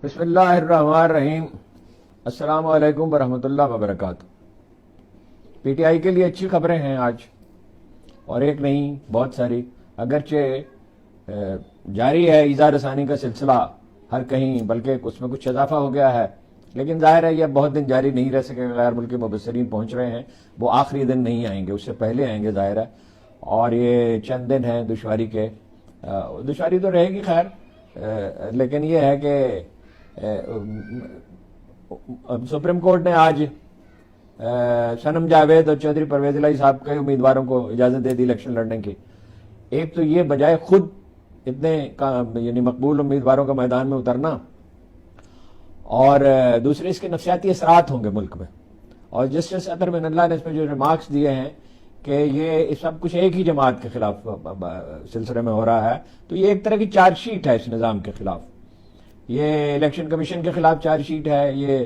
بسم اللہ الرحمن الرحیم۔ السلام علیکم ورحمۃ اللہ وبرکاتہ۔ پی ٹی آئی کے لیے اچھی خبریں ہیں آج، اور ایک نہیں بہت ساری، اگرچہ جاری ہے ایذا رسانی کا سلسلہ ہر کہیں، بلکہ اس میں کچھ اضافہ ہو گیا ہے، لیکن ظاہر ہے یہ بہت دن جاری نہیں رہ سکے۔ غیر ملکی مبصرین پہنچ رہے ہیں، وہ آخری دن نہیں آئیں گے، اس سے پہلے آئیں گے ظاہر ہے، اور یہ چند دن ہیں دشواری کے۔ دشواری تو رہے گی خیر، لیکن یہ ہے کہ سپریم کورٹ نے آج صنم جاوید اور چودھری پرویز الہی صاحب کے امیدواروں کو اجازت دے دی الیکشن لڑنے کی۔ ایک تو یہ بجائے خود اتنے یعنی مقبول امیدواروں کا میدان میں اترنا، اور دوسرے اس کے نفسیاتی اثرات ہوں گے ملک میں۔ اور جسٹس اطہر من اللہ نے اس میں جو ریمارکس دیے ہیں کہ یہ سب کچھ ایک ہی جماعت کے خلاف سلسلے میں ہو رہا ہے، تو یہ ایک طرح کی چارج شیٹ ہے اس نظام کے خلاف۔ یہ الیکشن کمیشن کے خلاف چارج شیٹ ہے، یہ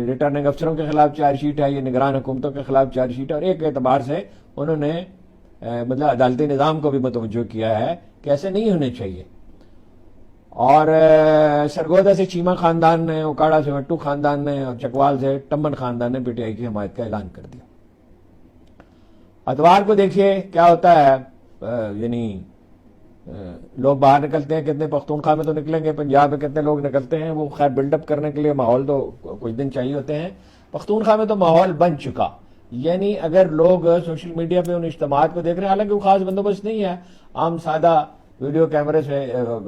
ریٹرننگ افسروں کے خلاف چارج شیٹ ہے، یہ نگران حکومتوں کے خلاف چارج شیٹ ہے، اور ایک اعتبار سے انہوں نے مطلب عدالتی نظام کو بھی متوجہ کیا ہے کہ ایسے نہیں ہونے چاہیے۔ اور سرگودا سے چیمہ خاندان نے، اوکاڑا سے وٹو خاندان نے، اور چکوال سے ٹمن خاندان نے پی ٹی آئی کی حمایت کا اعلان کر دیا۔ اتوار کو دیکھیے کیا ہوتا ہے، یعنی لوگ باہر نکلتے ہیں، کتنے پختونخوا میں تو نکلیں گے، پنجاب میں کتنے لوگ نکلتے ہیں، وہ خیر بلڈ اپ کرنے کے لیے ماحول تو کچھ دن چاہیے ہوتے ہیں۔ پختونخوا میں تو ماحول بن چکا، یعنی اگر لوگ سوشل میڈیا پہ ان اجتماعات کو دیکھ رہے ہیں، حالانکہ وہ خاص بندوبست نہیں ہے، عام سادہ ویڈیو کیمرے سے،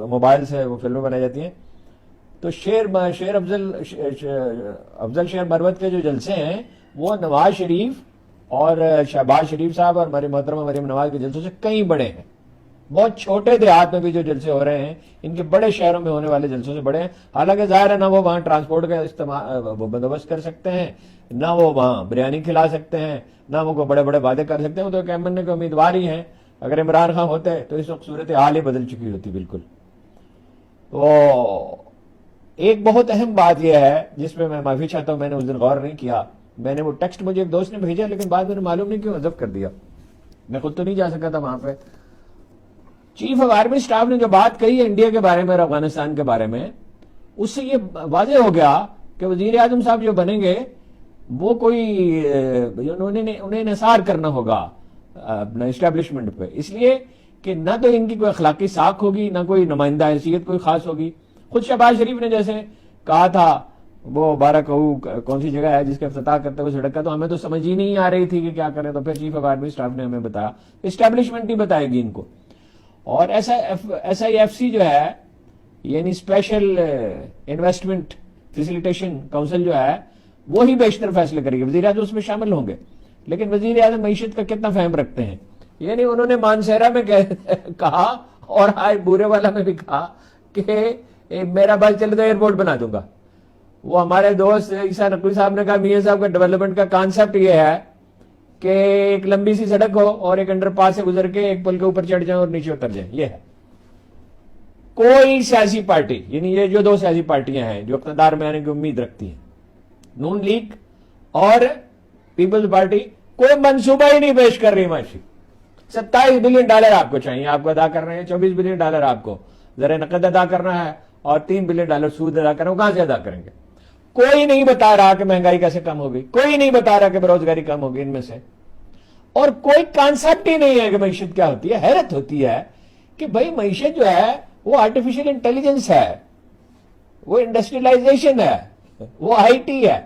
موبائل سے وہ فلمیں بنائی جاتی ہیں، تو افضل شیر مروت کے جو جلسے ہیں وہ نواز شریف اور شہباز شریف صاحب اور ہماری محترمہ مریم نواز کے جلسوں سے کئی بڑے ہیں۔ بہت چھوٹے دیہات میں بھی جو جلسے ہو رہے ہیں ان کے بڑے شہروں میں ہونے والے جلسوں سے بڑے ہیں۔ حالانکہ ظاہر ہے نہ وہ وہاں ٹرانسپورٹ کا بندوبست کر سکتے ہیں، نہ وہ وہاں بریانی کھلا سکتے ہیں، نہ وہ کوئی بڑے بڑے وعدے کر سکتے ہیں، وہ تو ایک ایم این اے کے امیدوار ہی ہیں۔ اگر عمران خان ہوتے تو اس وقت صورتحال ہی بدل چکی ہوتی بالکل۔ تو ایک بہت اہم بات یہ ہے جس میں معافی چاہتا ہوں، میں نے اس دن غور نہیں کیا، میں نے وہ ٹیکسٹ مجھے ایک دوست نے بھیجا، لیکن بعد میں معلوم نہیں کیوں حذف کر دیا، میں خود تو نہیں جا سکا تھا وہاں پہ۔ چیف آف آرمی سٹاف نے جو بات کہی ہے انڈیا کے بارے میں اور افغانستان کے بارے میں، اس سے یہ واضح ہو گیا کہ وزیر اعظم صاحب جو بنیں گے وہ کوئی انہیں انحصار کرنا ہوگا اپنا اسٹیبلشمنٹ پہ، اس لیے کہ نہ تو ان کی کوئی اخلاقی ساکھ ہوگی، نہ کوئی نمائندہ حیثیت کوئی خاص ہوگی۔ خود شہباز شریف نے جیسے کہا تھا، وہ بارہ کون سی جگہ ہے جس کے افتتاح کرتے ہوئے سڑک کا، تو ہمیں تو سمجھ ہی نہیں آ رہی تھی کہ کیا کریں، تو پھر چیف آف آرمی سٹاف نے ہمیں بتایا اسٹیبلشمنٹ ہی بتائے گی ان کو۔ اور ایس آئی ایف سی جو ہے، یعنی اسپیشل انویسٹمنٹ فیسیلیٹیشن کونسل جو ہے، وہی بیشتر فیصلے کرے گی، وزیر اعظم اس میں شامل ہوں گے، لیکن وزیر اعظم معیشت کا کتنا فہم رکھتے ہیں؟ یعنی انہوں نے مانسہرہ میں کہا اور آج بورے والا میں بھی کہا کہ میرا بس چلے تو ایئرپورٹ بنا دوں گا۔ وہ ہمارے دوست عیسیٰ نقوی صاحب نے کہا میاں صاحب کا ڈیولپمنٹ کا کانسیپٹ یہ ہے کہ ایک لمبی سی سڑک ہو اور ایک انڈر پاس سے گزر کے ایک پل کے اوپر چڑھ جائیں اور نیچے اتر جائیں، یہ ہے۔ کوئی سیاسی پارٹی، یعنی یہ جو دو سیاسی پارٹیاں ہیں جو اقتدار میں آنے کی امید رکھتی ہیں، نون لیگ اور پیپلز پارٹی، کوئی منصوبہ ہی نہیں پیش کر رہی معاشی۔ $27 بلین آپ کو چاہیے، آپ کو ادا کر رہے ہیں $24 بلین آپ کو زر نقد ادا کرنا ہے، اور $3 بلین سود ادا کرنا ہے، وہ کہاں سے ادا کریں گے؟ کوئی نہیں بتا رہا کہ مہنگائی کیسے کم ہوگی، کوئی نہیں بتا رہا کہ بے روزگاری کم ہوگی ان میں سے، اور کوئی کانسیپٹ ہی نہیں ہے کہ معیشت کیا ہوتی ہے۔ حیرت ہوتی ہے کہ بھائی معیشت جو ہے وہ آرٹیفیشل انٹیلیجنس ہے، وہ انڈسٹریلائزیشن ہے، وہ آئی ٹی ہے،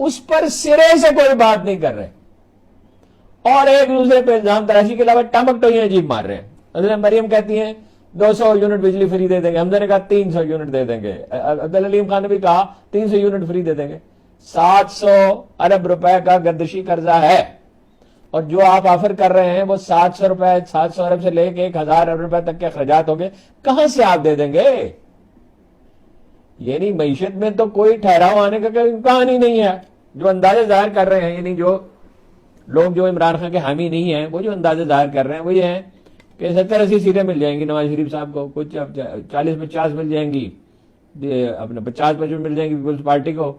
اس پر سرے سے کوئی بات نہیں کر رہے، اور ایک دوسرے پہ الزام تراشی کے علاوہ ٹمک ٹوئیاں عجیب مار رہے ہیں۔ حضرت مریم کہتی ہیں 200 یونٹ بجلی فری دے دیں گے، حمزہ نے کہا 300 یونٹ دے دیں گے، عبدالعلیم خان نے بھی کہا 300 یونٹ فری دے دیں گے۔ 700 ارب روپے کا گردشی قرضہ ہے، اور جو آپ آفر کر رہے ہیں وہ 700 ارب سے لے کے 1000 ارب روپے تک کے اخراجات ہو گئے، کہاں سے آپ دے دیں گے؟ یعنی معیشت میں تو کوئی ٹھہراؤ آنے کا امکان ہی نہیں ہے۔ جو اندازے ظاہر کر رہے ہیں، یعنی جو لوگ جو عمران خان کے حامی نہیں ہیں، وہ جو اندازے ظاہر کر رہے ہیں وہ یہ ہیں کہ 70-80 سیٹیں مل جائیں گی نواز شریف صاحب کو، کچھ 40-50 مل جائیں گی، اپنے 50-55 مل جائیں گی پیپلز پارٹی کو،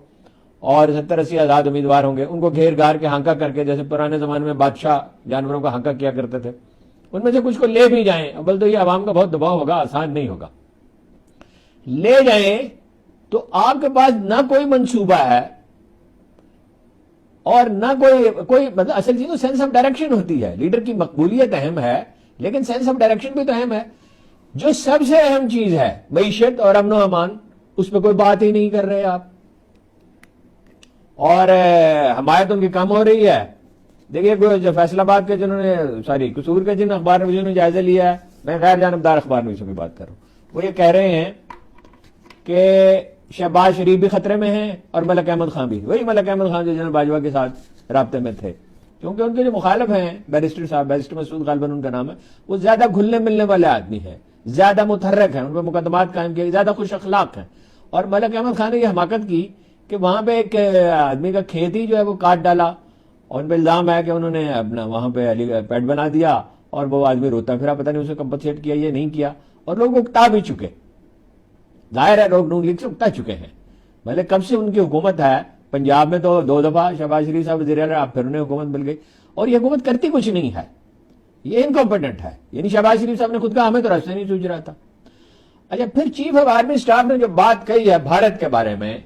اور 70-80 آزاد امیدوار ہوں گے، ان کو گھیر گھار کے ہانکا کر کے، جیسے پرانے زمانے میں بادشاہ جانوروں کا ہانکا کیا کرتے تھے، ان میں سے کچھ کو لے بھی جائیں، اول تو یہ عوام کا بہت دباؤ ہوگا، آسان نہیں ہوگا، لے جائیں تو آپ کے پاس نہ کوئی منصوبہ ہے اور نہ کوئی مطلب اصل چیز تو سینس آف ڈائریکشن ہوتی ہے. لیڈر کی مقبولیت اہم ہے لیکن سینس آف ڈائریکشن بھی تو اہم ہے. جو سب سے اہم چیز ہے معیشت اور امن و امان, اس پہ کوئی بات ہی نہیں کر رہے آپ, اور حمایت ان کی کم ہو رہی ہے. دیکھیے جو فیصل آباد کے جنہوں نے قصور کے جن اخبار نویسوں نے جائزہ لیا ہے, میں غیر جانبدار اخبار نویسوں کی بات کر رہا ہوں, وہ یہ کہہ رہے ہیں کہ شہباز شریف بھی خطرے میں ہیں اور ملک احمد خان بھی. وہی ملک احمد خان جو جنرل باجوہ کے ساتھ رابطے میں تھے, کیونکہ ان کے جو مخالف ہیں بیرسٹر صاحب, بیرسٹر مسعود غالباً ان کا نام ہے, وہ زیادہ گھلنے ملنے والے آدمی ہیں, زیادہ متحرک ہیں, ان پہ مقدمات قائم کیے, زیادہ خوش اخلاق ہیں. اور ملک احمد خان نے یہ حماقت کی کہ وہاں پہ ایک آدمی کا کھیت ہی جو ہے وہ کاٹ ڈالا, اور ان پہ الزام ہے کہ انہوں نے اپنا وہاں پہ پیڈ بنا دیا, اور وہ آدمی روتا پھرا, پتہ نہیں اسے کمپنسیٹ کیا یہ نہیں کیا, اور لوگ اکتا بھی چکے. ظاہر ہے لوگ نون لیگ سے اکتا چکے ہیں. مطلب کب سے ان کی حکومت ہے پنجاب میں, تو 2 دفعہ شہباز شریف صاحب وزیر اعلیٰ, پھر انہیں حکومت مل گئی, اور یہ حکومت کرتی کچھ نہیں ہے, یہ انکمپیٹنٹ ہے. یعنی شہباز شریف صاحب نے خود کہا ہمیں تو راستے نہیں سوچ رہا تھا. اچھا, پھر چیف آف آرمی اسٹاف نے جو بات کہی ہے بھارت کے بارے میں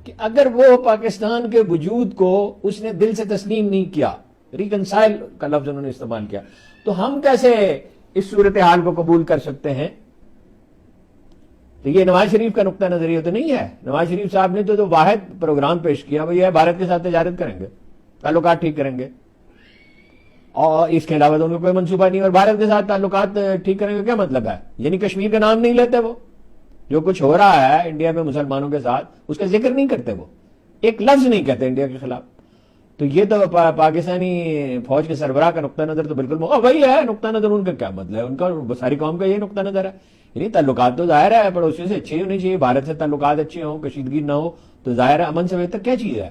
کہ اگر وہ پاکستان کے وجود کو اس نے دل سے تسلیم نہیں کیا, ریکنسائل کا لفظ انہوں نے استعمال کیا, تو ہم کیسے اس صورتحال کو قبول کر سکتے ہیں؟ تو یہ نواز شریف کا نقطہ نظریہ تو نہیں ہے. نواز شریف صاحب نے تو واحد پروگرام پیش کیا, وہ یہ ہے بھارت کے ساتھ تجارت کریں گے, تعلقات ٹھیک کریں گے, اور اس کے علاوہ تو ان کا کوئی منصوبہ نہیں. اور بھارت کے ساتھ تعلقات ٹھیک کرنے کا کیا مطلب ہے؟ یعنی کشمیر کا نام نہیں لیتے وہ, جو کچھ ہو رہا ہے انڈیا میں مسلمانوں کے ساتھ اس کا ذکر نہیں کرتے, وہ ایک لفظ نہیں کہتے انڈیا کے خلاف. تو یہ تو پاکستانی فوج کے سربراہ کا نقطہ نظر تو بالکل وہی ہے. نقطہ نظر ان کا کیا مطلب ہے؟ ان کا ساری قوم کا یہ نقطہ نظر ہے. یعنی تعلقات تو ظاہر ہے پڑوسیوں سے اچھے ہونی چاہیے, بھارت سے تعلقات اچھے ہوں, کشیدگی نہ ہو, تو ظاہر ہے امن سے بہتر کیا چیز ہے.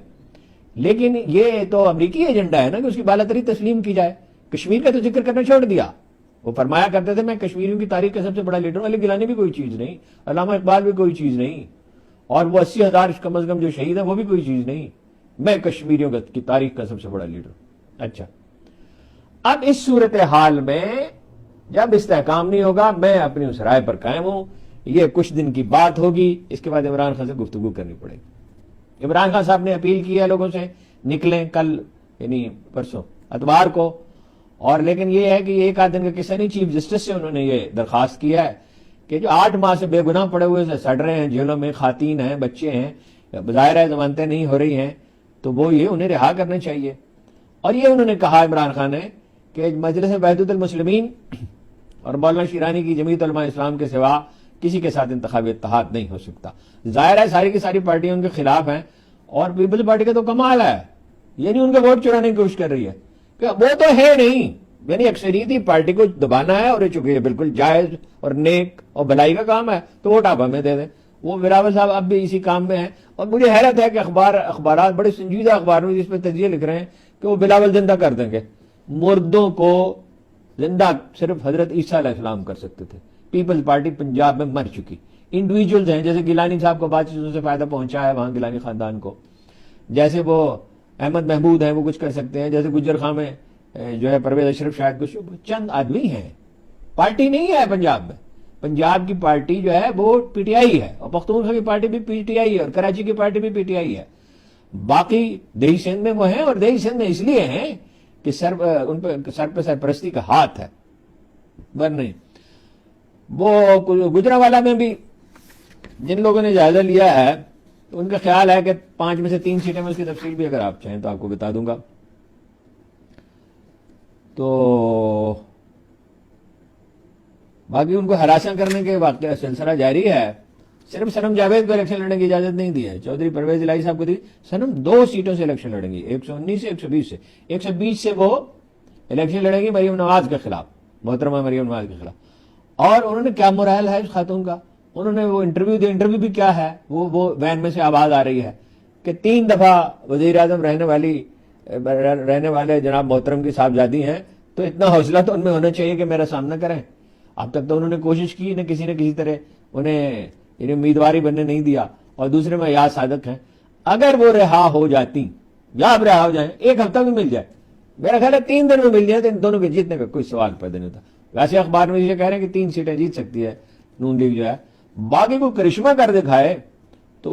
لیکن یہ تو امریکی ایجنڈا ہے نا کہ اس کی بالاتری تسلیم کی جائے. کشمیر کا تو ذکر کرنا چھوڑ دیا. وہ فرمایا کرتے تھے میں کشمیریوں کی تاریخ کا سب سے بڑا لیڈر ہوں. علی گیلانی بھی کوئی چیز نہیں, علامہ اقبال بھی کوئی چیز نہیں, اور وہ 80,000 کم از کم جو شہید ہیں وہ بھی کوئی چیز نہیں. میں کشمیریوں کی تاریخ کا سب سے بڑا لیڈر ہوں. اچھا, اب اس صورتحال میں جب استحکام نہیں ہوگا, میں اپنی اس رائے پر قائم ہوں, یہ کچھ دن کی بات ہوگی, اس کے بعد عمران خان سے گفتگو کرنی پڑے گی. عمران خان صاحب نے اپیل کی ہے لوگوں سے نکلیں کل, یعنی پرسوں اتوار کو, اور لیکن یہ ہے کہ ایک آدھ دن کا قصہ نہیں, چیف جسٹس سے انہوں نے یہ درخواست کیا ہے کہ جو 8 ماہ سے بے گناہ پڑے ہوئے سڑ رہے ہیں جیلوں میں, خواتین ہیں, بچے ہیں, ظاہر ہے ضمانتیں نہیں ہو رہی ہیں, تو وہ یہ انہیں رہا کرنا چاہیے. اور یہ انہوں نے کہا عمران خان نے کہ مجلس وحدت المسلمین اور مولانا شیرانی کی جمعیت علماء اسلام کے سوا کسی کے ساتھ انتخابی اتحاد نہیں ہو سکتا. ظاہر ہے ساری کی ساری پارٹیاں ان کے خلاف ہیں, اور پیپلز پارٹی کا تو کمال ہے, یعنی ان کا ووٹ چرانے کی کوشش کر رہی ہے کہ وہ تو ہے نہیں, یعنی اکثریتی پارٹی کو دبانا ہے, اور چونکہ یہ بالکل جائز اور نیک اور بھلائی کا کام ہے تو ووٹ آپ ہمیں دے دیں. وہ بلاول صاحب اب بھی اسی کام میں ہیں, اور مجھے حیرت ہے کہ اخبارات بڑے سنجیدہ اخبار میں جس پہ تجزیے لکھ رہے ہیں کہ وہ بلاول زندہ کر دیں گے. مردوں کو زندہ صرف حضرت عیسیٰ علیہ السلام کر سکتے تھے. پیپلز پارٹی پنجاب میں مر چکی. انڈیویجولز ہیں, جیسے گیلانی صاحب کو بات چیزوں سے فائدہ پہنچا ہے وہاں گیلانی خاندان کو, جیسے وہ احمد محمود ہیں وہ کچھ کر سکتے ہیں, جیسے گجر خان میں جو ہے پرویز اشرف شاید کچھ چند آدمی ہیں. پارٹی نہیں ہے پنجاب میں. پنجاب کی پارٹی جو ہے وہ پی ٹی آئی ہے, اور پختونخوا کی پارٹی بھی پی ٹی آئی ہے, اور کراچی کی پارٹی بھی پی ٹی آئی ہے. باقی دیہی سندھ میں وہ ہیں, اور دیہی سندھ میں اس لیے ہیں کہ ان پہ سرپرستی کا ہاتھ ہے, ورنہ وہ گجرانوالہ میں بھی جن لوگوں نے جائزہ لیا ہے تو ان کا خیال ہے کہ 5 میں سے 3 سیٹیں میں اس کی تفصیل بھی اگر آپ چاہیں تو آپ کو بتا دوں گا. تو باقی ان کو ہراساں کرنے کے واقعہ سلسلہ جاری ہے. صرف صنم جاوید کو الیکشن لڑنے کی اجازت نہیں دی ہے, چودھری پرویز الہی صاحب کو دی. صنم 2 سیٹوں سے الیکشن لڑیں گی, 119 سے 120 سے. 120 سے وہ الیکشن لڑیں گی مریم نواز کے خلاف, محترمہ مریم نواز کے خلاف. اور انہوں نے کیا مرائل ہے اس خاتون کا, انہوں نے وہ انٹرویو دیا. انٹرویو بھی کیا ہے, وہ وین میں سے آواز آ رہی ہے کہ 3 دفعہ وزیر اعظم رہنے والے جناب محترم کی صاحبزادی ہیں, تو اتنا حوصلہ تو ان میں ہونا چاہیے کہ میرا سامنا کریں. اب تک تو انہوں نے کوشش کی نہ کسی طرح انہیں امیدواری بننے نہیں دیا. اور دوسرے میں یاد صادق ہیں, اگر وہ رہا ہو جاتی یا اب رہا ہو جائیں, 1 ہفتہ میں مل جائے, میرا خیال ہے 3 دن میں مل جائے تو ان دونوں کے جیتنے کا کوئی سوال پیدا نہیں ہوتا. ویسے اخبار میں یہ کہہ رہے ہیں کہ 3 سیٹیں جیت سکتی ہے نون لیگ جو ہے. باقی کو کرشمہ کر دکھائے تو